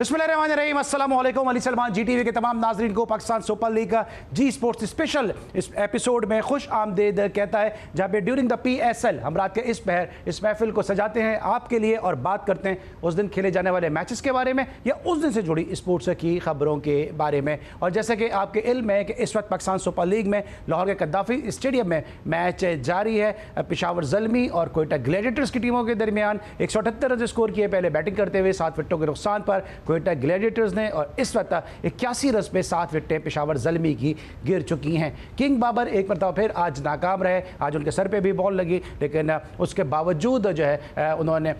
बिस्मिल्लाहिर्रहमानिर्रहीम, अस्सलामु अलैकुम। अली सलमान जी टीवी के तमाम नाजरीन को पाकिस्तान सुपर लीग का जी स्पोर्ट्स स्पेशल इस एपिसोड में खुश आमदेद कहता है, जहाँ पे ड्यूरिंग द PSL हम रात के इस पहर इस महफिल को सजाते हैं आपके लिए और बात करते हैं उस दिन खेले जाने वाले मैचेस के बारे में या उस दिन से जुड़ी स्पोर्ट्स की खबरों के बारे में। और जैसे कि आपके इल्म है कि इस वक्त पाकिस्तान सुपर लीग में लाहौर के कद्दाफी स्टेडियम में मैच जारी है। पेशावर ज़ल्मी और कोयटा ग्लैडिएटर्स की टीमों के दरमियान 178 रन स्कोर किए पहले बैटिंग करते हुए 7 विकेटों के नुकसान पर कोयटा ग्लैडिएटर्स ने, और इस वक्त 81 रन पे 7 विकेटें पेशावर ज़ल्मी की गिर चुकी हैं। किंग बाबर एक मरतबा फिर आज नाकाम रहे, आज उनके सर पे भी बॉल लगी, लेकिन उसके बावजूद जो है उन्होंने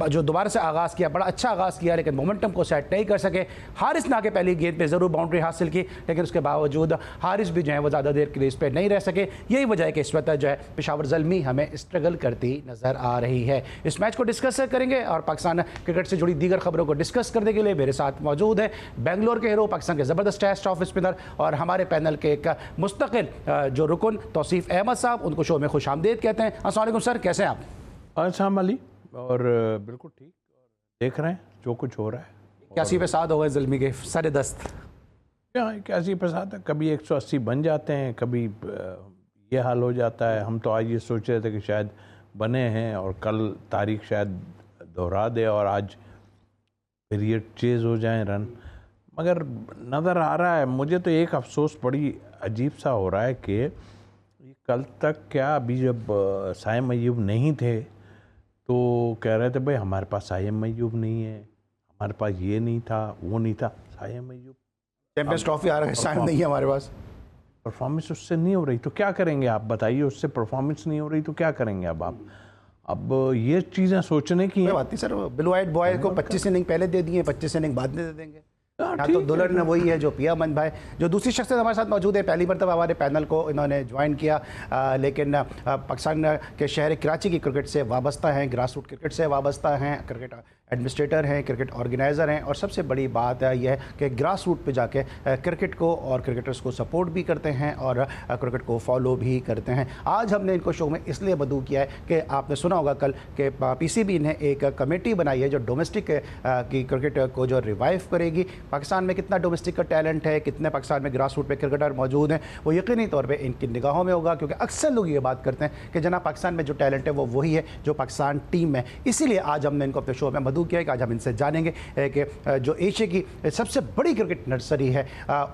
जो दोबारा से आगाज़ किया, बड़ा अच्छा आगाज़ किया, लेकिन मोमेंटम को सेट नहीं कर सके। हारिस ना के पहली गेंद पे ज़रूर बाउंड्री हासिल की, लेकिन उसके बावजूद हारिस भी जो है वो ज़्यादा देर क्रीज पे नहीं रह सके। यही वजह है कि इस वक्त जो है पेशावर ज़ल्मी हमें स्ट्रगल करती नज़र आ रही है। इस मैच को डिस्कस करेंगे और पाकिस्तान क्रिकेट से जुड़ी दीगर खबरों को डिस्कस करने के लिए मेरे साथ मौजूद है बेंगलोर के हीरो, पाकिस्तान के ज़बरदस्त टेस्ट ऑफ स्पिनर और हमारे पैनल के एक मुस्तकिल जो रुकन तौसीफ अहमद साहब, उनको शो में खुश आमदेद कहते हैं। अस्सलाम वालेकुम सर, कैसे हैं आप? अस्सलाम अली, और बिल्कुल ठीक, देख रहे हैं जो कुछ हो रहा है। 81 पे 7 हो गए ज़ल्मी के, सरे दस्त। क्या 81 पे 7 है, कभी 180 बन जाते हैं, कभी ये हाल हो जाता है। हम तो आज ये सोच रहे थे कि शायद बने हैं और कल तारीख शायद दोहरा दे और आज फिर ये चेज़ हो जाए रन, मगर नज़र आ रहा है मुझे तो एक अफसोस बड़ी अजीब सा हो रहा है कि कल तक क्या, अभी जब साइम अय्यूब नहीं थे तो कह रहे थे भाई हमारे पास साइम अय्यूब नहीं है, हमारे पास ये नहीं था, वो नहीं था। साइम अय्यूब चैंपियंस ट्रॉफी आ रहा है, साइम नहीं है हमारे पास, परफॉर्मेंस उससे नहीं हो रही तो क्या करेंगे आप बताइए। उससे परफॉर्मेंस नहीं हो रही तो क्या करेंगे अब आप? अब ये चीज़ें सोचने की बात नहीं सर। ब्लू वाइट बॉय को 25 इनिंग पहले दे दिए, 25 इनिंग बाद में दे देंगे। हाँ, तो दुल्हन वही है जो पिया मन भाई, जो दूसरी शख्सियत हमारे साथ मौजूद है, पहली मरतबा हमारे पैनल को इन्होंने ज्वाइन किया, लेकिन पाकिस्तान के शहर कराची की क्रिकेट से वाबस्ता हैं, ग्रास रूट क्रिकेट से वाबस्ता हैं, क्रिकेट एडमिनिस्ट्रेटर हैं, क्रिकेट ऑर्गेनाइज़र हैं, और सबसे बड़ी बात यह है कि ग्रास रूट पे जाके क्रिकेट को और क्रिकेटर्स को सपोर्ट भी करते हैं और क्रिकेट को फॉलो भी करते हैं। आज हमने इनको शो में इसलिए मदऊ किया है कि आपने सुना होगा कल कि PCB ने एक कमेटी बनाई है जो डोमेस्टिक की क्रिकेट को जो रिवाइव करेगी। पाकिस्तान में कितना डोमेस्टिक का टैलेंट है, कितने पाकिस्तान में ग्रास रूट पे क्रिकेटर मौजूद हैं, वो यकीनी तौर पे इनकी निगाहों में होगा, क्योंकि अक्सर लोग ये बात करते हैं कि जना पाकिस्तान में जो टैलेंट है वो वही है जो पाकिस्तान टीम में। इसीलिए आज हमने इनको अपने शो में मदऊ किया है कि आज हम इनसे जानेंगे कि जो एशिया की सबसे बड़ी क्रिकेट नर्सरी है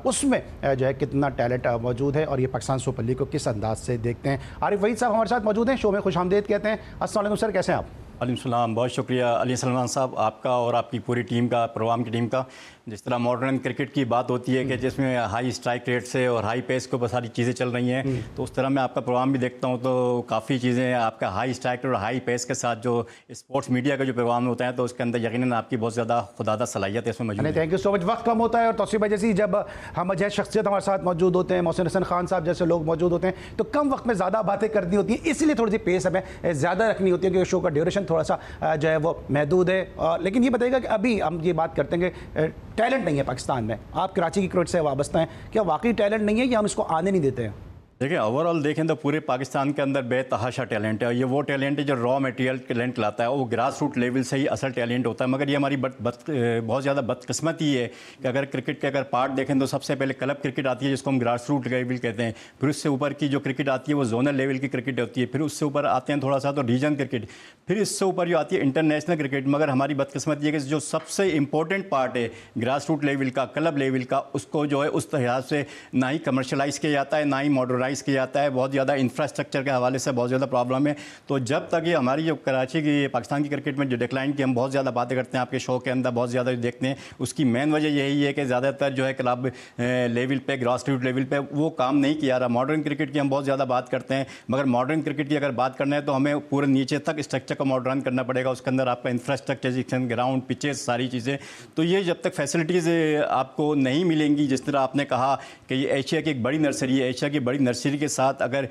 उसमें जो है कितना टैलेंट मौजूद है और ये पाकिस्तान सुपर लीग को किस अंदाज से देखते हैं। आरिफ वहीद साहब हमारे साथ मौजूद हैं, शो में खुश आमदेद कहते हैं। अस्सलाम वालेकुम सर, कैसे हैं आप? वालेकुम सलाम, बहुत शुक्रिया अली सलमान साहब आपका और आपकी पूरी टीम का, प्रोग्राम की टीम का। जिस तरह मॉडर्न क्रिकेट की बात होती है कि जिसमें हाई स्ट्राइक रेट से और हाई पेस के ऊपर सारी चीज़ें चल रही हैं, तो उस तरह मैं आपका प्रोग्राम भी देखता हूं तो काफ़ी चीज़ें आपका हाई स्ट्राइक और हाई पेस के साथ जो स्पोर्ट्स मीडिया का जो प्रोग्राम होता है तो उसके अंदर यकीनन आपकी बहुत ज़्यादा खुदादा सलाहियत है इसमें मौजूद है। Thank you so much. वक्त कम होता है और तौसीफ भाई जैसी जब हम अजय शख्सियत हमारे साथ मौजूद होते हैं, मोहसिन हसन खान साहब जैसे लोग मौजूद होते हैं, तो कम वक्त में ज़्यादा बातें करनी होती है, इसलिए थोड़ी सी पेस हमें ज़्यादा रखनी होती है क्योंकि शो का ड्यूरेशन थोड़ा सा जो है वो महदूद है। लेकिन ये बताइएगा कि अभी हम ये बात करते हैं कि टैलेंट नहीं है पाकिस्तान में, आप कराची की क्रिकेट से वाबस्ता हैं, क्या वाकई टैलेंट नहीं है या हम इसको आने नहीं देते हैं? देखिए ओवरऑल देखें तो पूरे पाकिस्तान के अंदर बेतहाशा टैलेंट है और ये वो टैलेंट है जो रॉ मटेरियल टैलेंट लाता है, वो ग्रास रूट लेवल से ही असल टैलेंट होता है। मगर ये हमारी बहुत ज़्यादा बदकिस्मती है कि अगर क्रिकेट के अगर पार्ट देखें तो सबसे पहले क्लब क्रिकेट आती है जिसको हम ग्रास रूट लेवल कहते हैं, फिर उससे ऊपर की जो क्रिकेट आती है वो जोनल लेवल की क्रिकेट होती है, फिर उससे ऊपर आते हैं थोड़ा सा तो रीजन क्रिकेट, फिर इससे ऊपर जो आती है इंटरनेशनल क्रिकेट। मगर हमारी बदकिस्मती है कि जो सबसे इंपॉर्टेंट पार्ट है ग्रास रूट लेवल का, क्लब लेवल का, उसको जो है उस लिहाज से ना ही कमर्शलाइज़ किया जाता है, ना ही मॉडर्नाइज़ किया जाता है। बहुत ज़्यादा इंफ्रास्ट्रक्चर के हवाले से बहुत ज़्यादा प्रॉब्लम है। तो जब तक ये हमारी जो कराची की पाकिस्तान की क्रिकेट में जो डिक्लाइन की हम बहुत ज़्यादा बातें करते हैं आपके शो के अंदर, बहुत ज़्यादा देखते हैं, उसकी मेन वजह यही है कि ज़्यादातर जो है क्लब लेवल पे, ग्रास रूट लेवल पे वो काम नहीं किया रहा। मॉडर्न क्रिकेट की हम बहुत ज़्यादा बात करते हैं, मगर मॉडर्न क्रिकेट की अगर बात करना है तो हमें पूरे नीचे तक स्ट्रक्चर को मॉडर्न करना पड़ेगा। उसके अंदर आपका इंफ्रास्ट्रक्चर, ग्राउंड, पिचेज, सारी चीज़ें, तो ये जब तक फैसिलिटीज़ आपको नहीं मिलेंगी, जिस तरह आपने कहा कि ये एशिया की एक बड़ी नर्सरी है, एशिया की बड़ी नर्सरी इंडस्ट्री के साथ अगर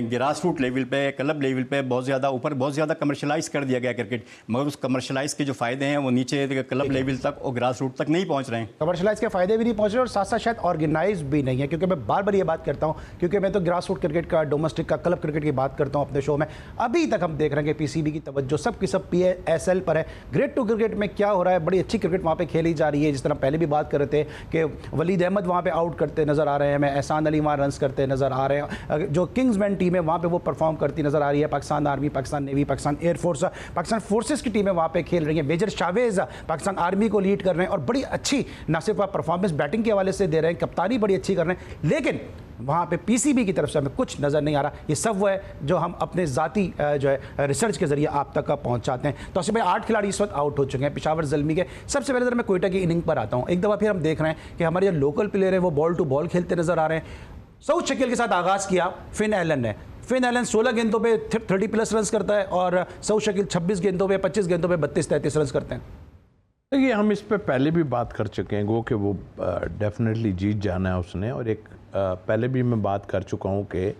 ग्रास रूट लेवल पे, क्लब लेवल पे बहुत ज़्यादा कमर्शलाइज कर दिया गया क्रिकेट, मगर उस कमर्शलाइज के जो फ़ायदे हैं वो नीचे क्लब लेवल तक और ग्रास रूट तक नहीं पहुँच रहे हैं। कमर्शलाइज के फायदे भी नहीं पहुंच रहे और साथ साथ शायद ऑर्गेनाइज भी नहीं है, क्योंकि मैं बार बार ये बात करता हूं, क्योंकि मैं तो ग्रास रूट क्रिकेट का, डोमेस्टिक का, क्लब क्रिकेट की बात करता हूं अपने शो में। अभी तक हम देख रहे हैं कि पीसीबी की तवज्जो सब की सब PSL पर है। ग्रेड 2 क्रिकेट में क्या हो रहा है, बड़ी अच्छी क्रिकेट वहाँ पे खेली जा रही है। जिस तरह पहले भी बात कर रहे थे कि वलीद अहमद वहाँ पे आउट करते नजर आ रहे हैं, हमें एहसान अली वहाँ रन्स करते नजर आ रहे हैं, जो किंग्समैन टीम है वहाँ पे वो परफॉर्म करती नजर आ रही है। Pakistan army, Pakistan navy, Pakistan air force, Pakistan forces की टीमें वहाँ पे खेल रही हैं। मेजर शावेज पाकिस्तान आर्मी को लीड कर रहे हैं और बड़ी अच्छी न सिर्फ परफॉर्मेंस बैटिंग के हवाले से दे रहे हैं, कप्तानी बड़ी अच्छी कर रहे हैं, लेकिन वहाँ पे पीसीबी की तरफ से हमें कुछ नज़र नहीं आ रहा। ये सब वो है जो हम अपने ज़ाती जो है रिसर्च के जरिए आप तक पहुँचाते हैं। तो भाई 8 खिलाड़ी इस वक्त आउट हो चुके हैं पेशावर ज़ल्मी के। सबसे पहले मैं कोयटा की इनिंग पर आता हूँ। एक दफ़ा फिर हम देख रहे हैं कि हमारे जो लोकल प्लेयर है वो बॉल टू बॉल खेलते नज़र आ रहे हैं। सऊद शकील के साथ आगाज़ किया फिन एलन ने। फिन एलन 16 गेंदों पे 30+ रन करता है और सऊद शकील 26 गेंदों पे 25 गेंदों पे 32-33 रन करते हैं। देखिए, हम इस पे पहले भी बात कर चुके हैं वो कि वो डेफिनेटली जीत जाना है उसने, और एक पहले भी मैं बात कर चुका हूँ कि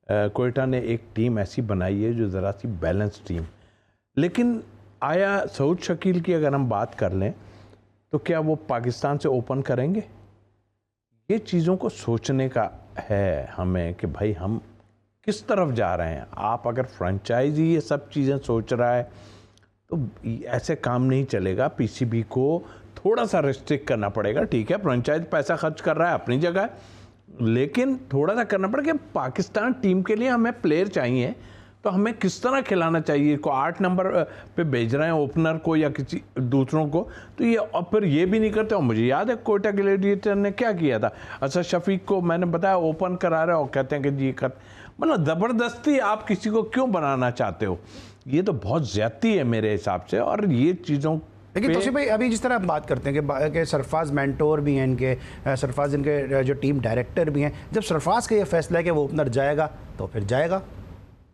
कोयटा ने एक टीम ऐसी बनाई है जो ज़रा सी बैलेंस टीम। लेकिन आया सऊद शकील की अगर हम बात कर लें तो क्या वो पाकिस्तान से ओपन करेंगे? ये चीज़ों को सोचने का है हमें कि भाई हम किस तरफ जा रहे हैं। आप अगर फ्रेंचाइजी ये सब चीज़ें सोच रहा है तो ऐसे काम नहीं चलेगा। पीसीबी को थोड़ा सा रिस्ट्रिक्ट करना पड़ेगा। ठीक है, फ्रेंचाइज पैसा खर्च कर रहा है अपनी जगह, लेकिन थोड़ा सा करना पड़ेगा। पाकिस्तान टीम के लिए हमें प्लेयर चाहिए तो हमें किस तरह खिलाना चाहिए। को 8 नंबर पे भेज रहे हैं ओपनर को या किसी दूसरों को, तो ये और फिर ये भी नहीं करते। और मुझे याद है कोयटा ग्लेडिएटर ने क्या किया था, असद शफीक को मैंने बताया ओपन करा रहे और कहते हैं कि जी कर, मतलब ज़बरदस्ती आप किसी को क्यों बनाना चाहते हो? ये तो बहुत ज़्यादती है मेरे हिसाब से। और ये चीज़ों लेकिन तोसीफ भाई अभी जिस तरह हम बात करते हैं कि सरफराज मेंटोर भी हैं इनके, सरफराज इनके जो टीम डायरेक्टर भी हैं, जब सरफराज का ये फैसला है कि वो ओपनर जाएगा तो फिर जाएगा।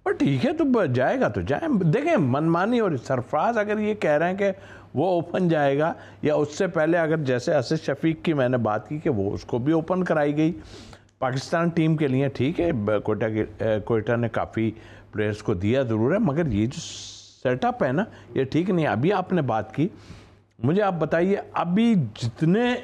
पर ठीक है, तो जाएगा तो जाए। देखें, मनमानी। और सरफराज अगर ये कह रहे हैं कि वो ओपन जाएगा, या उससे पहले अगर जैसे असद शफीक की मैंने बात की कि वो उसको भी ओपन कराई गई पाकिस्तान टीम के लिए, ठीक है, कोयटा ने काफ़ी प्लेयर्स को दिया ज़रूर है, मगर ये जो सेटअप है ना ये ठीक नहीं है। अभी आपने बात की, मुझे आप बताइए अभी जितने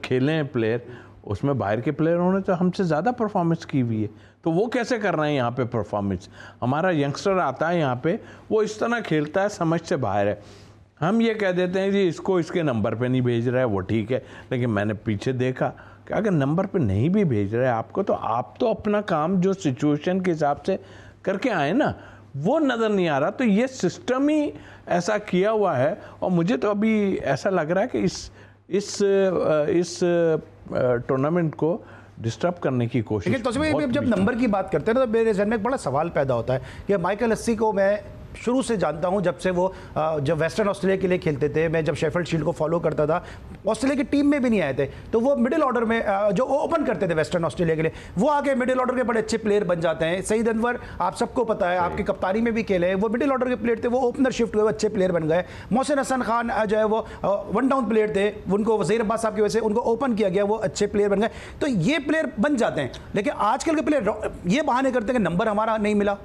खेले हैं प्लेयर, उसमें बाहर के प्लेयरों ने तो हमसे ज़्यादा परफॉर्मेंस की हुई है। तो वो कैसे कर रहे हैं यहाँ पे परफॉर्मेंस? हमारा यंगस्टर आता है यहाँ पे, वो इस तरह खेलता है, समझ से बाहर है। हम ये कह देते हैं जी इसको इसके नंबर पे नहीं भेज रहा है, वो ठीक है, लेकिन मैंने पीछे देखा कि अगर नंबर पे नहीं भी भेज रहा है आपको, तो आप तो अपना काम जो सिचुएशन के हिसाब से करके आए ना, वो नज़र नहीं आ रहा। तो ये सिस्टम ही ऐसा किया हुआ है। और मुझे तो अभी ऐसा लग रहा है कि इस टूर्नामेंट को डिस्टर्ब करने की कोशिश। लेकिन तो जब नंबर की बात करते हैं तो मेरे जहन में एक बड़ा सवाल पैदा होता है कि माइकल हस्सी को मैं शुरू से जानता हूं, जब से वो जब वेस्टर्न ऑस्ट्रेलिया के लिए खेलते थे, मैं जब शेफील्ड शील्ड को फॉलो करता था, ऑस्ट्रेलिया की टीम में भी नहीं आए थे, तो वो मिडिल ऑर्डर में जो ओपन करते थे वेस्टर्न ऑस्ट्रेलिया के लिए, वो आके मिडिल ऑर्डर के बड़े अच्छे प्लेयर बन जाते हैं। सईद अनवर आप सबको पता है, आपकी कप्तानी में भी खेले, वो मिडिल ऑर्डर के प्लेयर थे, वो ओपनर शिफ्ट हुए, अच्छे प्लेयर बन गए। मोहसिन हसन खान जो है वो 1 डाउन प्लेयर थे, उनको वज़ीर अब्बास साहब की वजह से उनको ओपन किया गया, वो अच्छे प्लेयर बन गए। तो ये प्लेयर बन जाते हैं, लेकिन आजकल के प्लेयर ये बहाने करते हैं कि नंबर हमारा नहीं मिला।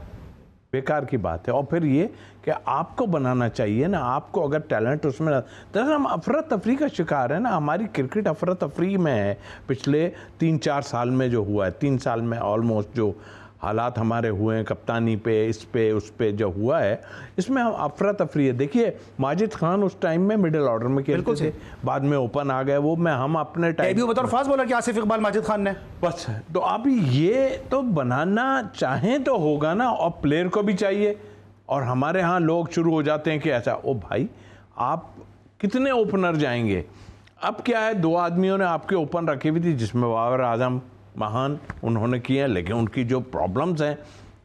बेकार की बात है। और फिर ये कि आपको बनाना चाहिए ना, आपको अगर टैलेंट उसमें, दरअसल हम अफरा तफरी का शिकार है ना, हमारी क्रिकेट अफरा तफरी में है। पिछले 3-4 साल में जो हुआ है, 3 साल में ऑलमोस्ट जो हालात हमारे हुए हैं कप्तानी पे, इस पे उस पे जो हुआ है, इसमें हम अफरा तफरी है। देखिए माजिद खान उस टाइम में मिडिल ऑर्डर में खेलते थे, बाद में ओपन आ गए वो। हम अपने टाइम बतौर फास्ट बॉलर कि आसिफ इकबाल माजिद खान ने बस। तो अभी ये तो बनाना चाहें तो होगा ना, और प्लेयर को भी चाहिए। और हमारे यहाँ लोग शुरू हो जाते हैं कि ऐसा, ओ भाई आप कितने ओपनर जाएंगे? अब क्या है, 2 आदमियों ने आपके ओपन रखी हुई थी, जिसमें बाबर आजम महान उन्होंने किए, लेकिन उनकी जो प्रॉब्लम्स हैं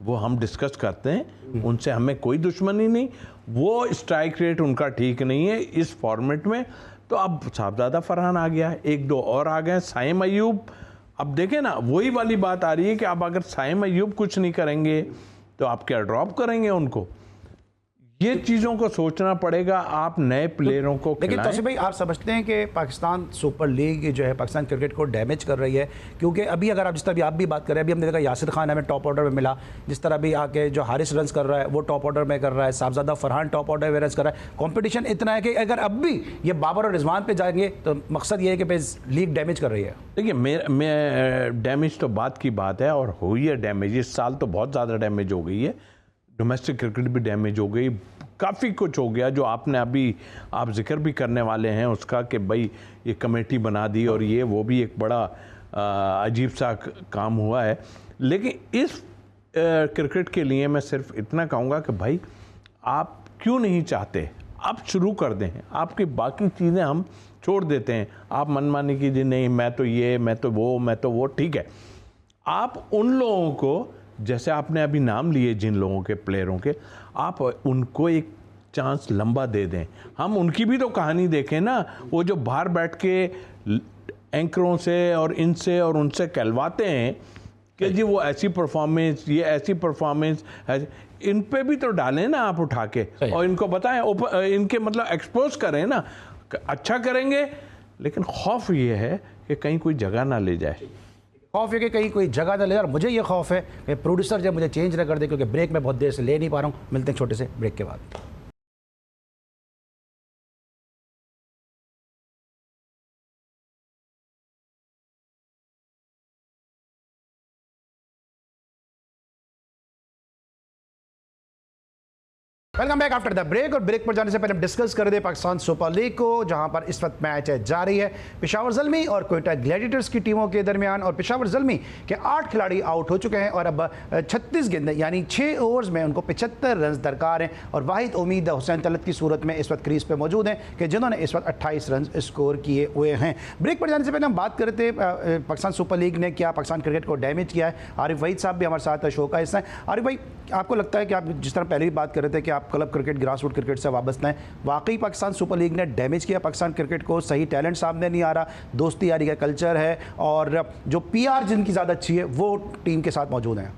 वो हम डिस्कस करते हैं, उनसे हमें कोई दुश्मनी नहीं। वो स्ट्राइक रेट उनका ठीक नहीं है इस फॉर्मेट में। तो अब साहबजादा फरहान आ गया, 1-2 और आ गए, साइम अयूब। अब देखें ना, वही वाली बात आ रही है कि अब अगर साइम अयूब कुछ नहीं करेंगे तो आप क्या ड्रॉप करेंगे उनको? ये चीज़ों को सोचना पड़ेगा, आप नए प्लेयरों को लेकिन खिलाएं। तौसीफ भाई, आप समझते हैं कि पाकिस्तान सुपर लीग जो है पाकिस्तान क्रिकेट को डैमेज कर रही है? क्योंकि अभी अगर आप जिस तरह भी आप भी बात कर रहे हैं, अभी हमने देखा यासिर खान हमें टॉप ऑर्डर में मिला, जिस तरह भी आके जो हारिस रन्स कर रहा है वो टॉप ऑर्डर में कर रहा है, साहबजादा फरहान टॉप ऑर्डर में रन्स कर रहा है। कंपटीशन इतना है कि अगर अब भी ये बाबर और रिजवान पे जाएंगे तो मकसद ये है कि लीग डैमेज कर रही है। देखिए, मैं डैमेज तो बात की बात है, और हुई है डैमेज। इस साल तो बहुत ज़्यादा डैमेज हो गई है, डोमेस्टिक क्रिकेट भी डैमेज हो गई, काफ़ी कुछ हो गया जो आपने अभी आप जिक्र भी करने वाले हैं उसका, कि भाई ये कमेटी बना दी और ये वो भी एक बड़ा अजीब सा काम हुआ है। लेकिन इस क्रिकेट के लिए मैं सिर्फ इतना कहूँगा कि भाई आप क्यों नहीं चाहते, आप शुरू कर दें, आपकी बाकी चीज़ें हम छोड़ देते हैं। आप मनमानी कीजिए, नहीं मैं तो ये, मैं तो वो, ठीक है। आप उन लोगों को, जैसे आपने अभी नाम लिए जिन लोगों के, प्लेयरों के, आप उनको एक चांस लंबा दे दें। हम उनकी भी तो कहानी देखें ना, वो जो बाहर बैठ के एंकरों से और इनसे और उनसे कहलवाते हैं कि जी वो ऐसी परफॉर्मेंस, ये ऐसी परफॉर्मेंस, इन पे भी तो डालें ना आप उठा के, और इनको बताएं, इनके मतलब एक्सपोज करें ना। अच्छा करेंगे, लेकिन खौफ ये है कि कहीं कोई जगह ना ले जाए, खौफ है कि कहीं कोई जगह ना ले। और मुझे ये खौफ है कि प्रोड्यूसर जब मुझे चेंज ना कर दे, क्योंकि ब्रेक में बहुत देर से ले नहीं पा रहा हूँ। मिलते हैं छोटे से ब्रेक के बाद। Welcome back after the break. और ब्रेक पर जाने से पहले हम डिस्कस कर रहे थे पाकिस्तान सुपर लीग को, जहां पर इस वक्त मैच जारी है पेशावर ज़ल्मी और क्वेटा ग्लैडिएटर्स की टीमों के दरमियान। और पेशावर ज़ल्मी के 8 खिलाड़ी आउट हो चुके हैं और अब 36 गेंदें यानी 6 ओवर्स में उनको 75 रन दरकार हैं। और वाहिद उम्मीद हुसैन तलत की सूरत में इस वक्त क्रीज पर मौजूद हैं कि जिन्होंने इस वक्त 28 रन स्कोर किए हुए हैं। ब्रेक पर जाने से पहले हम बात कर रहे थे पाकिस्तान सुपर लीग ने क्या पाकिस्तान क्रिकेट को डैमेज किया है। आरिफ वहीद साहब भी हमारे साथ शो का हिस्सा है। आरिफ भाई, आपको लगता है कि आप जिस तरह पहले भी बात कर रहे थे कि आप club cricket, grass root cricket से वाबस्ता हैं, वाकई पाकिस्तान सुपर लीग ने डैमेज किया पाकिस्तान क्रिकेट को? सही टैलेंट सामने नहीं आ रहा, दोस्ती यारी का कल्चर है, और जो पीआर जिनकी ज़्यादा अच्छी है वो टीम के साथ मौजूद हैं।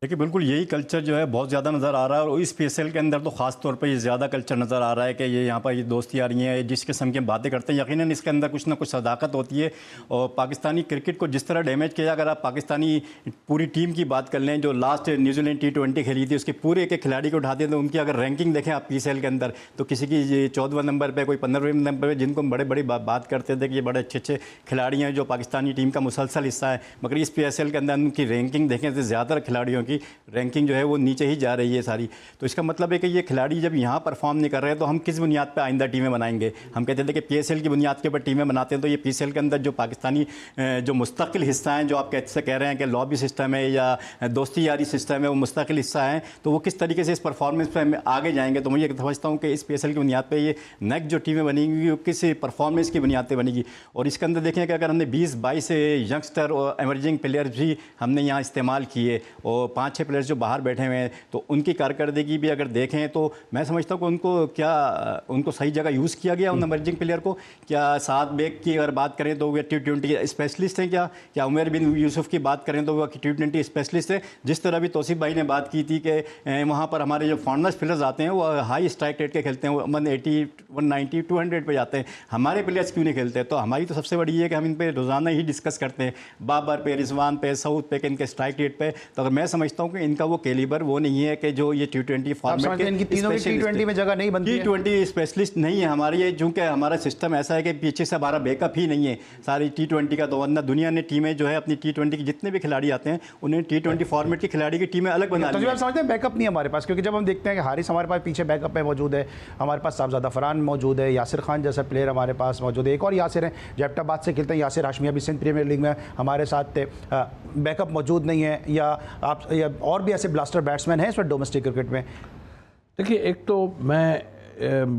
देखिए, बिल्कुल यही कल्चर जो है बहुत ज़्यादा नज़र आ रहा है, और इस पीएसएल के अंदर तो ख़ास तौर पे ये ज़्यादा कल्चर नज़र आ रहा है कि ये यहाँ पर ये दोस्ती आ रही हैं, जिस किस्म की बातें करते हैं, यकीनन इसके अंदर कुछ ना कुछ सदाकत होती है। और पाकिस्तानी क्रिकेट को जिस तरह डैमेज किया, अगर आप पाकिस्तानी पूरी टीम की बात कर लें, जो लास्ट न्यूजीलैंड T20 खेली थी, उसके पूरे एक खिलाड़ी को उठाते हैं तो उनकी अगर रैंकिंग देखें आप पीएसएल के अंदर, तो किसी की 14वें नंबर पर, कोई 15वें नंबर पर, जिनको बड़े बड़ी बात करते थे कि ये बड़े अच्छे अच्छे खिलाड़ी हैं जो पाकिस्तानी टीम का मुसलसल हिस्सा है, मगर इस पीएसएल के अंदर उनकी रैंकिंग देखें तो ज़्यादातर खिलाड़ियों की रैंकिंग जो है वो नीचे ही जा रही है सारी। तो इसका मतलब है कि ये खिलाड़ी जब यहाँ परफॉर्म नहीं कर रहे हैं तो हम किस बुनियाद पे आइंदा टीमें बनाएंगे? हम कहते थे कि पीएसएल की बुनियाद के ऊपर टीमें बनाते हैं, तो ये पीएसएल के अंदर जो पाकिस्तानी जो मुस्तकिल हिस्सा हैं, जो आप कैसे कह रहे हैं कि लॉबी सिस्टम है या दोस्ती यारी सिस्टम है, वो मुस्तकिल हिस्सा है, तो वो किस तरीके से इस परफॉर्मेंस पर आगे जाएंगे? तो मुझे समझता हूँ कि इस पीएसएल की बुनियाद पर ये नेक्स्ट जो टीमें बनेंगी वो किस परफॉर्मेंस की बुनियाद पर बनेगी। और इसके अंदर देखें कि अगर हमने 20-22 यंगस्टर और एमर्जिंग प्लेयर्स भी हमने यहाँ इस्तेमाल किए, और 5-6 प्लेयर्स जो बाहर बैठे हुए हैं, तो उनकी कारकर्दगी भी अगर देखें तो मैं समझता हूँ कि उनको सही जगह यूज़ किया गया उन एमर्जिंग प्लेयर को। क्या साद बेग की अगर बात करें तो वे T20 स्पेशलिस्ट हैं, क्या उमर बिन यूसुफ की बात करें तो वह T20 स्पेशलिस्ट है। जिस तरह भी तौसीफ भाई ने बात की थी कि वहाँ पर हमारे जो फॉरनर्स प्लेयर्स आते हैं वो हाई स्ट्राइक रेट के खेलते हैं, वो 180, 190, 200 पे जाते हैं, हमारे प्लेयर्स क्यों नहीं खेलते? तो हमारी तो सबसे बड़ी है कि हम इन पर रोज़ाना ही डिस्कस करते हैं, बाबर पे, रिजवान पे, सऊद पे, कि इनके स्ट्राइक रेट पे। तो अगर मैं समझता हूँ कि इनका वो कैलिबर वो नहीं है कि जो ये T20 फॉर्मेट के, इनकी तीनों की T20 में जगह नहीं बनती है। T20 स्पेशलिस्ट नहीं है हमारी ये, चूँकि हमारा सिस्टम ऐसा है कि पीछे से हमारा बैकअप ही नहीं है सारी T20 का। तो वरना दुनिया ने टीमें जो है अपनी T20 की जितने भी खिलाड़ी आते हैं उन्हें T20 फॉर्मेट की खिलाड़ी की टीमें अलग बना ली हैं। आप समझते हैं बैकअप नहीं है हमारे पास, क्योंकि जब हम देखते हैं कि हारिस हमारे पास पीछे बैकअप में मौजूद है, हमारे पास साहबजादा फरहान मौजूद है, यासिर खान जैसा प्लेयर हमारे पास मौजूद है, एक और यासिर है जैप्टाबाद से खेलते हैं, यासिर हाशमी, अभी सिंध प्रीमियर लीग में हमारे साथ बैकअप मौजूद नहीं है, या आप या और भी ऐसे ब्लास्टर बैट्समैन हैं इस वक्त डोमेस्टिक क्रिकेट में? देखिए, एक तो मैं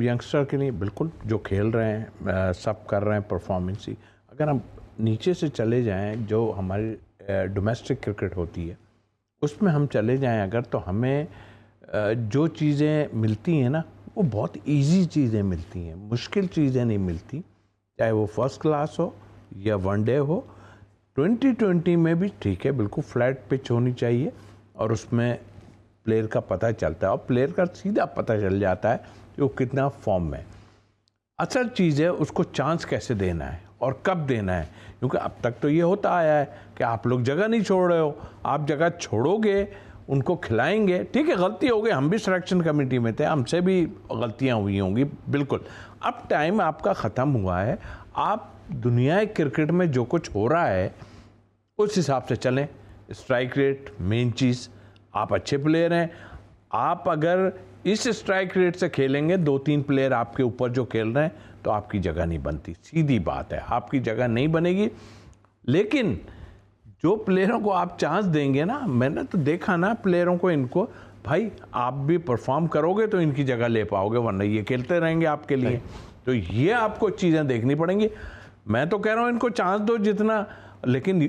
यंगस्टर के लिए बिल्कुल जो खेल रहे हैं सब कर रहे हैं परफॉर्मेंस ही। अगर हम नीचे से चले जाएं, जो हमारी डोमेस्टिक क्रिकेट होती है उसमें हम चले जाएं अगर, तो हमें जो चीज़ें मिलती हैं ना वो बहुत इजी चीज़ें मिलती हैं, मुश्किल चीज़ें नहीं मिलती, चाहे वो फर्स्ट क्लास हो या वनडे हो। 2020 में भी ठीक है, बिल्कुल फ्लैट पिच होनी चाहिए और उसमें प्लेयर का पता चलता है और प्लेयर का सीधा पता चल जाता है कि वो कितना फॉर्म में। असल चीज़ है उसको चांस कैसे देना है और कब देना है, क्योंकि अब तक तो ये होता आया है कि आप लोग जगह नहीं छोड़ रहे हो, आप जगह छोड़ोगे, उनको खिलाएंगे, ठीक है गलती हो गई, हम भी सिलेक्शन कमेटी में थे, हमसे भी गलतियां हुई होंगी बिल्कुल। अब टाइम आपका ख़त्म हुआ है, आप दुनिया क्रिकेट में जो कुछ हो रहा है उस हिसाब से चलें। स्ट्राइक रेट मेन चीज़, आप अच्छे प्लेयर हैं, आप अगर इस स्ट्राइक रेट से खेलेंगे, 2-3 प्लेयर आपके ऊपर जो खेल रहे हैं, तो आपकी जगह नहीं बनती, सीधी बात है, आपकी जगह नहीं बनेगी। लेकिन जो प्लेयरों को आप चांस देंगे ना, मैंने तो देखा ना प्लेयरों को, इनको भाई आप भी परफॉर्म करोगे तो इनकी जगह ले पाओगे, वरना ये खेलते रहेंगे आपके लिए। तो ये आपको चीज़ें देखनी पड़ेंगी। मैं तो कह रहा हूँ इनको चांस दो जितना, लेकिन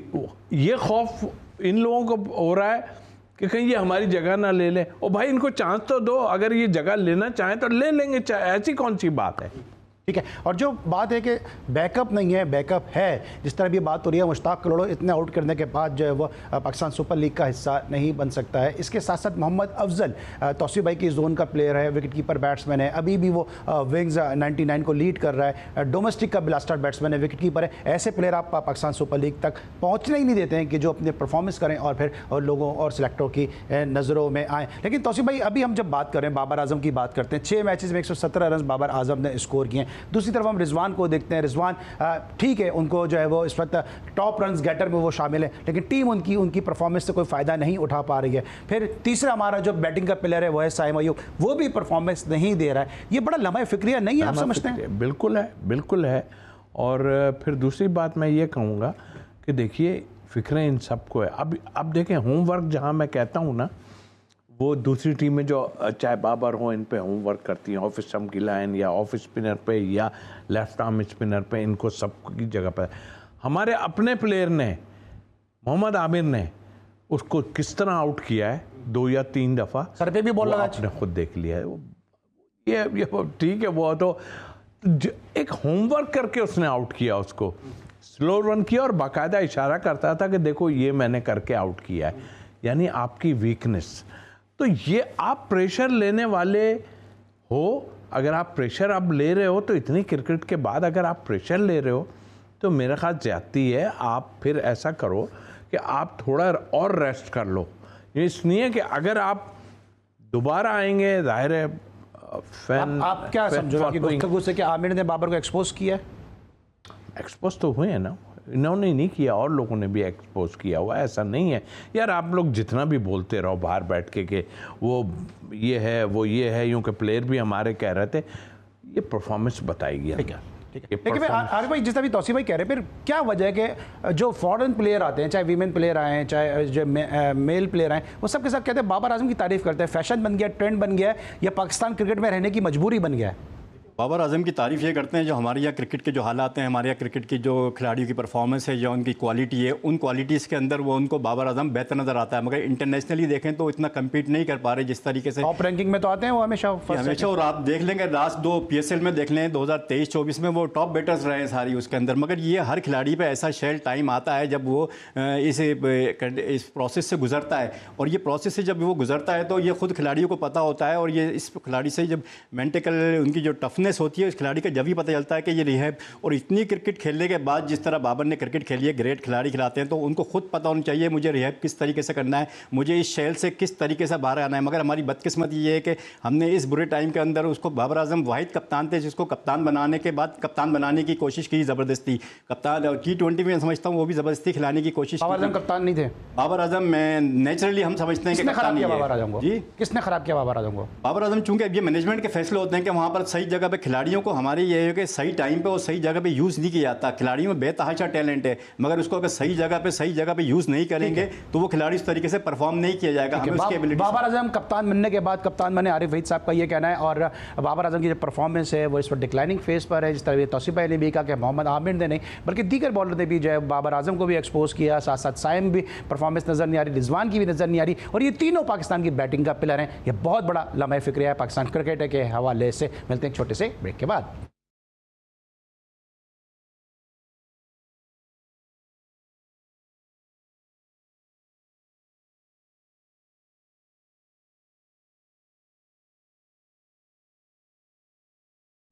ये खौफ इन लोगों को हो रहा है कि कहीं ये हमारी जगह ना ले लें। ओ भाई इनको चांस तो दो, अगर ये जगह लेना चाहें तो ले लेंगे, ऐसी कौन सी बात है। ठीक है, और जो बात है कि बैकअप नहीं है, बैकअप है, जिस तरह भी बात हो रही है, मुश्ताक करोड़ों इतने आउट करने के बाद जो है वो पाकिस्तान सुपर लीग का हिस्सा नहीं बन सकता है। इसके साथ साथ मोहम्मद अफजल तौसीफ भाई की जोन का प्लेयर है, विकेट कीपर बैट्समैन है, अभी भी वो विंग्स 99 को लीड कर रहा है, डोमेस्टिक का ब्लास्टर बैट्समैन है, विकेट कीपर है। ऐसे प्लेयर आप पाकिस्तान सुपर लीग तक पहुँचने ही नहीं देते हैं कि जो अपने परफॉर्मेंस करें और फिर और लोगों और सिलेक्टरों की नज़रों में आएँ। लेकिन तौसीफ भाई अभी हम जब बात करें, बाबर आजम की बात करते हैं, 6 मैचेस में 117 रन बाबर आजम ने स्कोर किए हैं। दूसरी तरफ हम रिजवान को देखते हैं, रिजवान ठीक है, उनको जो है वो इस वक्त टॉप रन्स गेटर में वो शामिल है, लेकिन टीम उनकी परफॉर्मेंस से कोई फ़ायदा नहीं उठा पा रही है। फिर तीसरा हमारा जो बैटिंग का प्लेयर है वो है साइम अयूब, वो भी परफॉर्मेंस नहीं दे रहा है। ये बड़ा लम्हा फिक्रिया नहीं है, आप समझते हैं? बिल्कुल है, बिल्कुल है। और फिर दूसरी बात मैं ये कहूँगा कि देखिए फिक्रें इन सबको है। अब देखें होमवर्क जहाँ मैं कहता हूँ ना, वो दूसरी टीमें जो चाहे बाबर हो इन पे होमवर्क करती हैं, ऑफ स्टंप की लाइन या ऑफ स्पिनर पे या लेफ्ट आर्म स्पिनर पे, इनको सब की जगह पर। हमारे अपने प्लेयर ने, मोहम्मद आमिर ने उसको किस तरह आउट किया है 2 या 3 दफ़ा, सर पे भी बॉल लगा, आपने खुद देख लिया है। ये ठीक है, वो तो एक होमवर्क करके उसने आउट किया, उसको स्लो रन किया और बाकायदा इशारा करता था कि देखो ये मैंने करके आउट किया है। यानी आपकी वीकनेस, तो ये आप प्रेशर लेने वाले हो, अगर आप प्रेशर अब ले रहे हो तो इतनी क्रिकेट के बाद अगर आप प्रेशर ले रहे हो तो मेरा ख्याल ज्यादती है। आप फिर ऐसा करो कि आप थोड़ा और रेस्ट कर लो। ये इसलिए है कि अगर आप दोबारा आएंगे, जाहिर है फैन आप क्या समझोगे कि गुफ्तगू से कि आमिर ने बाबर को एक्सपोज किया है? एक्सपोज तो हुए हैं ना, इन्होंने नहीं किया और लोगों ने भी एक्सपोज किया हुआ, ऐसा नहीं है यार। आप लोग जितना भी बोलते रहो बाहर बैठ के वो ये है वो ये है, यूँ के प्लेयर भी हमारे कह रहे थे, ये परफॉर्मेंस बताएगी। ठीक है, लेकिन आरिफ भाई जिस तरह भी तौसीफ भाई कह रहे हैं, फिर क्या वजह है कि जो फॉरेन प्लेयर आते हैं, चाहे वीमेन प्लेयर आए हैं, चाहे जो मेल प्लेयर आए, वो सबके साथ कहते हैं बाबर आजम की तारीफ करते हैं, फैशन बन गया, ट्रेंड बन गया है, या पाकिस्तान क्रिकेट में रहने की मजबूरी बन गया है? बाबर आजम की तारीफ़ ये करते हैं जो हमारे यहाँ क्रिकेट के जो हालात हैं, हमारे यहाँ क्रिकेट की जो खिलाड़ियों की परफॉर्मेंस है या उनकी क्वालिटी है, उन क्वालिटीज़ के अंदर वो उनको बाबर आजम बेहतर नज़र आता है। मगर इंटरनेशनली देखें तो इतना कम्पीट नहीं कर पा रहे जिस तरीके से। टॉप रैंकिंग में तो आते हैं वो हमेशा। और आप देख लेंगे लास्ट 2 PSL में देख लें 2023-24 में वो टॉप बैटर्स रहे हैं सारी उसके अंदर। मगर ये हर खिलाड़ी पर ऐसा शेल टाइम आता है जब वो इस प्रोसेस से गुजरता है, और ये प्रोसेस से जब वो गुजरता है तो ये खुद खिलाड़ियों को पता होता है, और ये इस खिलाड़ी से जब मेंटल उनकी जो टफनेस होती है उस खिलाड़ी जब भी पता चलता है कि ये रिहैब, और इतनी क्रिकेट खेलने के बाद जिस तरह बाबर ने क्रिकेट खेली है, ग्रेट खिलाड़ी खिलाते हैं, तो उनको खुद पता होना चाहिए मुझे रिहैब किस तरीके से करना है, मुझे इस शेल से किस तरीके से बाहर आना है। मगर हमारी बदकिस्मती ये है कि हमने इस बुरे टाइम के अंदर उसको, बाबर आजम वाहिद कप्तान थे जिसको कप्तान बनाने के बाद कप्तान बनाने की कोशिश की ज़बरदस्ती। कप्तान T20 में समझता हूँ वो भी ज़बरदस्ती खिलाने की कोशिश। बाबर आजम कप्तान नहीं थे। बाबर आजम में नेचुरली हम समझते हैं कि खराब किया बाबर आजम को। जी, किसने खराब किया बाबर आजम को? बाबर आजम चूंकि ये मैनेजमेंट के फैसले होते हैं कि वहाँ पर सही जगह पे खिलाड़ियों को, हमारे ये है कि सही टाइम पे और सही जगह पे यूज़ नहीं किया जाता। खिलाड़ियों में बेतहाशा टैलेंट है, मगर उसको अगर सही जगह पे यूज़ नहीं करेंगे तो वो खिलाड़ी उस तरीके से परफॉर्म नहीं किया जाएगा। हमें उसकी एबिलिटी। बाबर आजम कप्तान बनने के बाद कप्तान बने आरिफ वहीद साहब का ये कहना है, और बाबर आजम की जो परफॉर्मेंस है वो इस वक्त डिक्लाइनिंग फेज पर है। जिस तरह तौसीफ भाई ने भी कहा कि मोहम्मद आमिर ने नहीं बल्कि दीगर बॉलर ने भी जो है बाबर आजम को भी एक्सपोज किया, साथ साथ साइम भी परफॉर्मेंस नजर नहीं आ रही, रिजवान की भी नजर नहीं आ रही, और ये तीनों पाकिस्तान की बैटिंग का पिलर हैं। ये बहुत बड़ा लम्हा फिक्रिया है पाकिस्तान क्रिकेट के हवाले से। मिलते हैं एक छोटे से ब्रेक के बाद।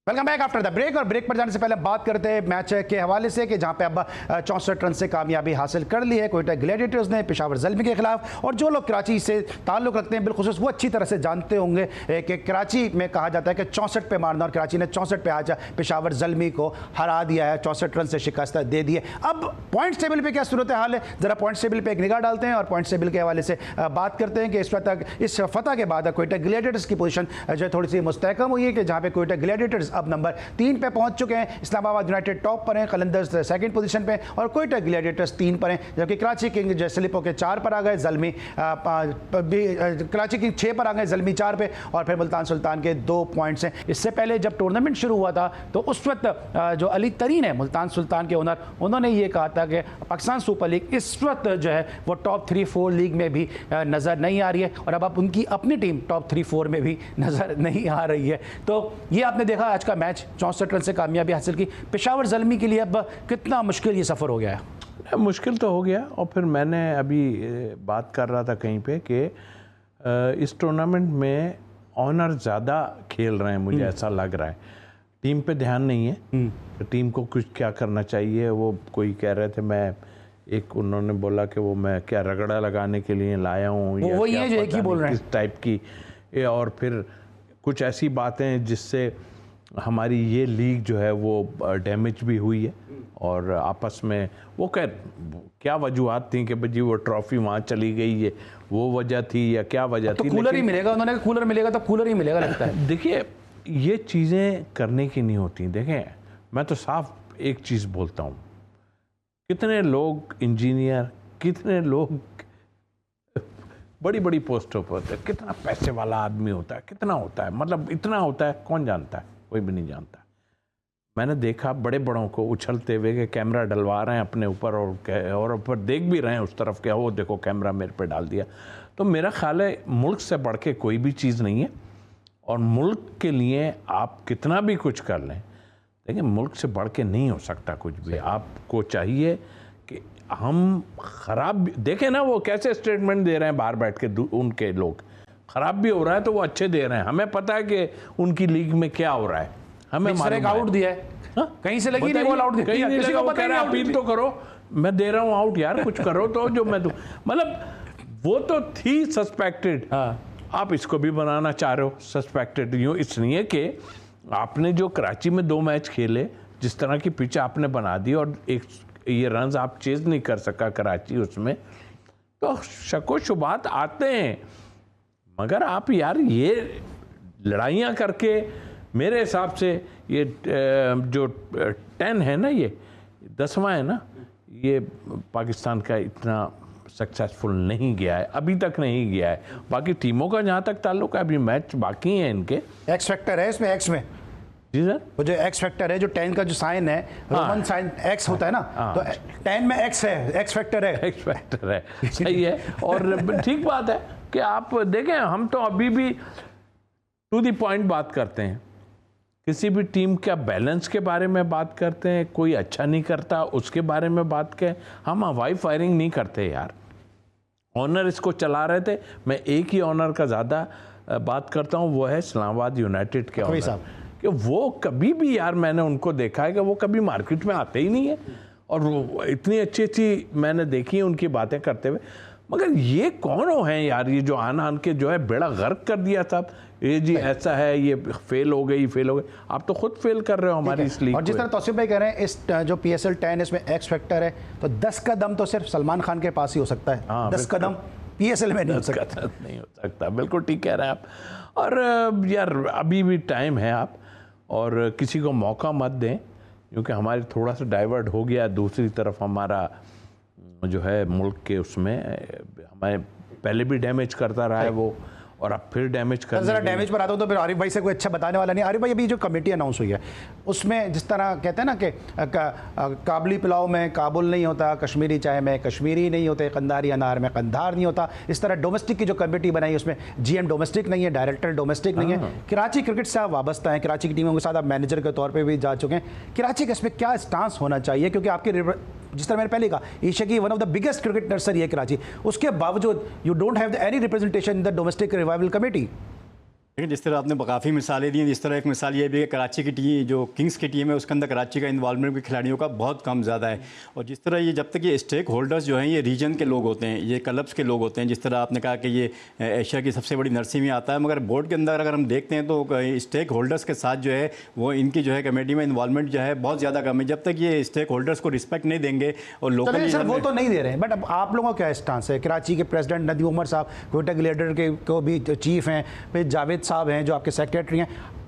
Welcome back after the break. और ब्रेक पर जाने से पहले बात करते हैं मैच के हवाले से कि जहां पे अब 64 रन से कामयाबी हासिल कर ली है कोयटा ग्लैडिएटर्स ने पेशावर ज़ल्मी के खिलाफ। और जो लोग कराची से ताल्लुक़ रखते हैं बिलखुसूस वो अच्छी तरह से जानते होंगे कि कराची में कहा जाता है कि 64 पे मारना, और कराची ने 64 पे आज पेशावर ज़ल्मी को हरा दिया है, 64 रन से शिकस्त दे दी है। अब पॉइंट्स टेबल पर क्या सूरत हाल है, ज़रा पॉइंट्स टेबल पर एक निगाह डालते हैं और पॉइंट्स टेबल के हवाले से बात करते हैं कि इस वक्त इस फतह के बाद कोयटा ग्लैडिएटर्स की पोजीशन जो है थोड़ी सी मुस्तहकम हुई है कि जहाँ पे कोयटा ग्लैडिएटर्स अब नंबर 3 पे पहुंच चुके हैं। इस्लामाबाद यूनाइटेड टॉप पर हैं, कलंदर्स सेकंड पोजीशन पे और कोयटा ग्लैडिएटर्स 3 पर हैं, जबकि कराची किंग जो स्लिपो के 4 पर आ गए, ज़ल्मी कराची किंग 6 पर आ गए, ज़ल्मी 4 पे, और फिर मुल्तान सुल्तान के 2 पॉइंट्स हैं। इससे पहले जब टूर्नामेंट शुरू हुआ था तो उस वक्त जो अली तरीन है मुल्तान सुल्तान के ओनर, उन्होंने ये कहा था कि पाकिस्तान सुपर लीग इस वक्त जो है वो टॉप 3-4 लीग में भी नज़र नहीं आ रही है, और अब उनकी अपनी टीम टॉप 3-4 में भी नज़र नहीं आ रही है। तो ये आपने देखा आज का मैच 64 रन से कामयाबी हासिल की। पेशावर ज़ल्मी के लिए अब कितना मुश्किल ये सफ़र हो गया है? मुश्किल तो हो गया, और फिर मैंने अभी बात कर रहा था कहीं पे कि इस टूर्नामेंट में ऑनर ज़्यादा खेल रहे हैं, मुझे ऐसा लग रहा है। टीम पे ध्यान नहीं है, तो टीम को कुछ क्या करना चाहिए। वो कोई कह रहे थे, मैं एक उन्होंने बोला कि वो मैं क्या रगड़ा लगाने के लिए लाया हूँ, या वो ये जो एक ही बोल रहे हैं किस टाइप की, और फिर कुछ ऐसी बातें जिससे हमारी ये लीग जो है वो डैमेज भी हुई है। और आपस में वो क्या वजूहत थी कि भाई वो ट्रॉफी वहाँ चली गई है, वो वजह थी या क्या वजह थी। तो कूलर ही मिलेगा, उन्होंने कूलर मिलेगा तो कूलर ही मिलेगा लगता है। देखिए, ये चीज़ें करने की नहीं होती। देखें, मैं तो साफ एक चीज़ बोलता हूँ, कितने लोग इंजीनियर, कितने लोग बड़ी बड़ी पोस्टों पर होते हैं, कितना पैसे वाला आदमी होता है, कितना होता है, मतलब इतना होता है, कौन जानता है? कोई भी नहीं जानता। मैंने देखा बड़े बड़ों को उछलते हुए कि कैमरा डलवा रहे हैं अपने ऊपर, और ऊपर देख भी रहे हैं उस तरफ के, वो देखो कैमरा मेरे पे डाल दिया। तो मेरा ख्याल है मुल्क से बढ़ के कोई भी चीज़ नहीं है, और मुल्क के लिए आप कितना भी कुछ कर लें, देखिए मुल्क से बढ़ के नहीं हो सकता कुछ भी। आपको चाहिए कि हम ख़राब देखें ना, वो कैसे स्टेटमेंट दे रहे हैं बाहर बैठ के, उनके लोग ख़राब भी हो रहा है तो वो अच्छे दे रहे हैं। हमें पता है कि उनकी लीग में क्या हो रहा है, हमें आउट दिया है, कहीं से लगी नहीं बॉल, आउट कहीं नहीं लगा, वो कह रहा है अपील तो करो, मैं दे रहा हूँ आउट यार, कुछ करो तो जो मैं दूँ। मतलब वो तो थी सस्पेक्टेड, आप इसको भी बनाना चाह रहे हो सस्पेक्टेड। यूँ इसलिए कि आपने जो कराची में 2 मैच खेले, जिस तरह की पिच आपने बना दी, और एक ये रन आप चेज नहीं कर सका कराची उसमें, तो शको शुबात आते हैं। मगर आप यार ये लड़ाइयाँ करके, मेरे हिसाब से ये जो 10 है ना, ये 10वां है ना, ये पाकिस्तान का इतना सक्सेसफुल नहीं गया है, अभी तक नहीं गया है। बाकी टीमों का जहाँ तक ताल्लुक है, अभी मैच बाकी हैं इनके। एक्स फैक्टर है इसमें, एक्स में जी सर, वो जो एक्स फैक्टर है, जो 10 का जो साइन है, रोमन साइन एक्स होता है ना, तो 10 में एक्स है, एक्स फैक्टर है, एक्स फैक्टर है, सही है। और ठीक बात है कि आप देखें, हम तो अभी भी टू द पॉइंट बात करते हैं, किसी भी टीम का बैलेंस के बारे में बात करते हैं, कोई अच्छा नहीं करता उसके बारे में बात करें, हम हवाई फायरिंग नहीं करते यार। ऑनर इसको चला रहे थे, मैं एक ही ऑनर का ज़्यादा बात करता हूँ, वो है इस्लामाबाद यूनाइटेड के ऑनर, कि वो कभी भी यार मैंने उनको देखा है कि वो कभी मार्केट में आते ही नहीं है, और वो इतनी अच्छी अच्छी मैंने देखी है उनकी बातें करते हुए। मगर ये कौन हो हैं यार, ये जो आन के जो है बेड़ा गर्क कर दिया साहब, ये जी ऐसा है, ये फेल हो गई। आप तो खुद फेल कर रहे हो हमारी इस लीग। और जिस तरह तौसीफ भाई कह रहे हैं, इस जो PSL 10 इसमें एक्स फैक्टर है, तो 10 का दम तो सिर्फ सलमान खान के पास ही हो सकता है। 10 का दम PSL में नहीं हो सकता, नहीं हो सकता। बिल्कुल ठीक कह रहे हैं आप। और यार अभी भी टाइम है, आप और किसी को मौका मत दें, क्योंकि हमारे थोड़ा सा डाइवर्ट हो गया दूसरी तरफ। हमारा जो है मुल्क के उसमें हमें पहले भी डैमेज करता रहा है वो, और अब फिर डैमेज कर। जरा डैमेज पर आता हूँ तो फिर आरिफ भाई से कोई अच्छा बताने वाला नहीं। आरिफ भाई, अभी जो कमेटी अनाउंस हुई है उसमें जिस तरह कहते हैं ना कि काबली पुलाव में काबुल नहीं होता, कश्मीरी चाय में कश्मीरी नहीं होते, कंधारी अनार में कंधार नहीं होता, इस तरह डोमेस्टिक की जो कमेटी बनाई उसमें GM डोमेस्टिक नहीं है, डायरेक्टर डोमेस्टिक नहीं है। कराची क्रिकेट से आप वाबस्ता हैं, कराची की टीमों के साथ आप मैनेजर के तौर पर भी जा चुके हैं। कराची का इसमें क्या स्टांस होना चाहिए, क्योंकि आपकी जिस तरह मैंने पहले कहा, एशिया की one of the biggest cricket nursery है कराची, उसके बावजूद you don't have any representation in the domestic revival committee. लेकिन जिस तरह आपने काफ़ी मिसालें दी, जिस तरह एक मिसाल ये भी है कराची की टीम, जो किंग्स की टीम है, उसके अंदर कराची का इन्वॉल्वमेंट भी खिलाड़ियों का बहुत कम ज़्यादा है। और जिस तरह ये जब तक ये स्टेक होल्डर्स जो हैं ये रीजन के लोग होते हैं, ये क्लब्स के लोग होते हैं, जिस तरह आपने कहा कि ये एशिया की सबसे बड़ी नर्सरी में आता है, मगर बोर्ड के अंदर अगर हम देखते हैं तो स्टेक होल्डर्स के साथ जो है वो इनकी जो है कमेटी में इन्वॉल्वमेंट जो है बहुत ज़्यादा कम है। जब तक ये स्टेक होल्डर्स को रिस्पेक्ट नहीं देंगे और लोकल सर वो तो नहीं दे रहे हैं, बट अब आप लोगों का क्या स्टांस है? कराची के प्रेसिडेंट नदीम उमर साहब क्वेटा ग्लेडर के को भी चीफ हैं, फिर जावेद साहब हैं जो आपके सेक्रेटरी हैं,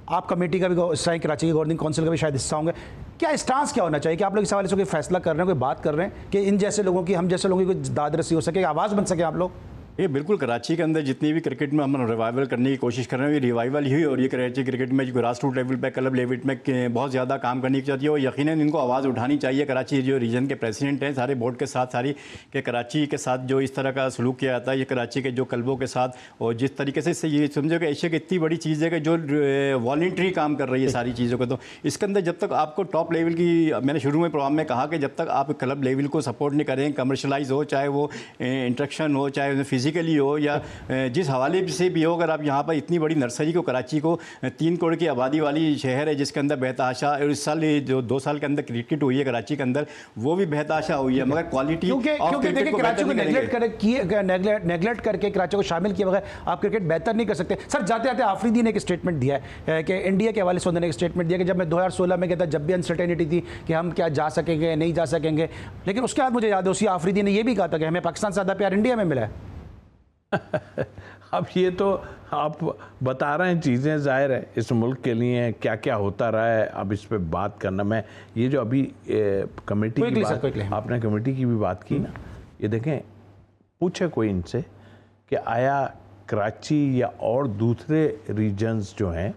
आप कमेटी का भी हिस्सा हैं, कराची की गवर्निंग काउंसिल का भी शायद हिस्सा होंगे। क्या स्टांस क्या होना चाहिए कि आप लोग इस हवाले से कोई फैसला कर रहे हैं, कोई बात कर रहे हैं कि इन जैसे लोगों की, हम जैसे लोगों की कोई दाद रसी हो सके, आवाज़ बन सके आप लोग? ये बिल्कुल कराची के अंदर जितनी भी क्रिकेट में हम रिवाइवल करने की कोशिश कर रहे हैं, ये रिवाइवल ही और ये कराची क्रिकेट में जो ग्रास रूट लेवल पे, क्लब लेवल में बहुत ज़्यादा काम करनी चाहिए और यकीनन इनको आवाज़ उठानी चाहिए। कराची जो रीजन के प्रेसिडेंट हैं सारे बोर्ड के साथ, सारी कि कराची के साथ जो इस तरह का सलूक किया जाता है, ये कराची के जो क्लबों के साथ, और जिस तरीके से ये समझो कि एशिया की इतनी बड़ी चीज़ है कि जो वॉलंटरी काम कर रही है सारी चीज़ों को, तो इसके अंदर जब तक आपको टॉप लेवल की, मैंने शुरू में प्रोग्राम में कहा कि जब तक आप क्लब लेवल को सपोर्ट नहीं करें, कमर्शलाइज हो, चाहे वो इंट्रैक्शन हो, चाहे फिजिकली हो या जिस हवाले से भी हो, अगर आप यहाँ पर इतनी बड़ी नर्सरी को, कराची को 3 करोड़ की आबादी वाली शहर है जिसके अंदर बेतहाशा, और इस साल जो 2 साल के अंदर क्रिकेट हुई है कराची के अंदर, वो भी बेतहाशा हुई है, मगर क्वालिटी क्योंकि देखिए कराची को नेगलेक्ट करके कराची को शामिल किए बगैर आप क्रिकेट बेहतर नहीं कर सकते। सर जाते जाते आफरीदी ने एक स्टेटमेंट दिया है कि इंडिया के हवाले से उन्होंने एक स्टेटमेंट दिया कि जब मैं 2016 में कहता जब भी अनसर्टेनिटी थी कि हम क्या जा सकेंगे नहीं जा सकेंगे, लेकिन उसके बाद मुझे याद है उसी आफरीदी ने यह भी कहा था कि हमें पाकिस्तान से ज़्यादा प्यार इंडिया में मिला है। अब ये तो आप बता रहे हैं चीज़ें, जाहिर है इस मुल्क के लिए क्या क्या होता रहा है, अब इस पे बात करना, मैं ये जो अभी कमेटी की बात, आपने कमेटी की भी बात की ना, ये देखें, पूछे कोई इनसे कि आया कराची या और दूसरे रीजन्स जो हैं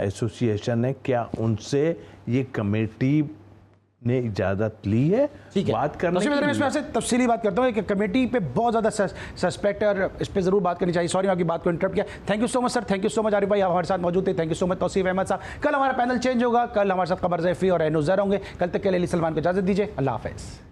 एसोसिएशन ने, क्या उनसे ये कमेटी ने इजाज़त ली है बात करने की? मैं इसमें आपसे तफसीली बात करता हूँ कि कमेटी पे बहुत ज़्यादा सस्पेक्ट है और इस पर ज़रूर बात करनी चाहिए। सॉरी मैं आपकी बात को इंटरप्ट किया। Thank you so much sir, thank you so much Arif भाई, आप हमारे साथ मौजूद थे। Thank you so much Tauseef Ahmed साहब। कल हमारा पैनल चेंज होगा, कल हमारे साथ कमर ज़ैफ़ी और एनुज़र होंगे। कल तक के लिए अली सलमान को इजाज़त दीजिए, अल्लाह हाफ़िज़।